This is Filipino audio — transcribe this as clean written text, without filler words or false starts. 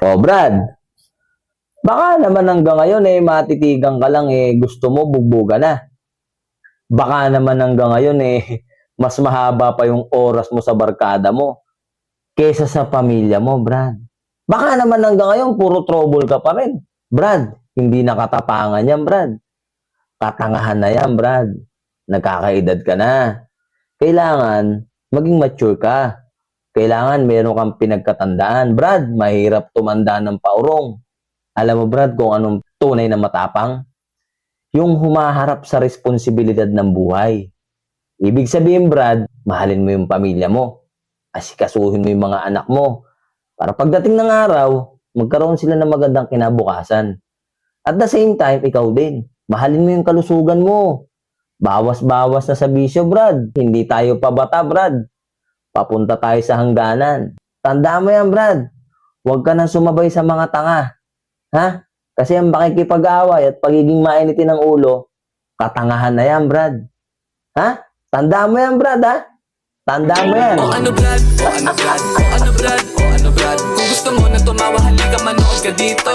O, Brad, baka naman hanggang ngayon matitigan ka lang gusto mo bugbuga na. Baka naman hanggang ngayon mas mahaba pa yung oras mo sa barkada mo kesa sa pamilya mo, Brad. Baka naman hanggang ngayon puro trouble ka pa rin. Brad, hindi nakatapangan yan, Brad. Katangahan na yan, Brad. Nagkakaedad ka na. Kailangan maging mature ka. Kailangan meron kang pinagkatandaan. Brad, mahirap tumanda ng paurong. Alam mo, Brad, kung anong tunay na matapang? Yung humaharap sa responsibilidad ng buhay. Ibig sabihin, Brad, mahalin mo yung pamilya mo. Asikasuhin mo yung mga anak mo. Para pagdating ng araw, magkaroon sila ng magandang kinabukasan. At the same time, ikaw din. Mahalin mo yung kalusugan mo. Bawas-bawas na sa bisyo, Brad. Hindi tayo pabata, Brad. Papunta tayo sa hangganan. Tandaan mo yan, Brad. Huwag ka nang sumabay sa mga tanga. Ha? Kasi ang pakikipag-away at pagiging mainitin ng ulo, katangahan na yan, Brad. Ha? Tandaan mo yan, Brad, ha? Tandaan mo yan. O ano Brad, o ano Brad, o ano Brad, o ano Brad. Kung gusto mo na tumawa, halika manood ka dito.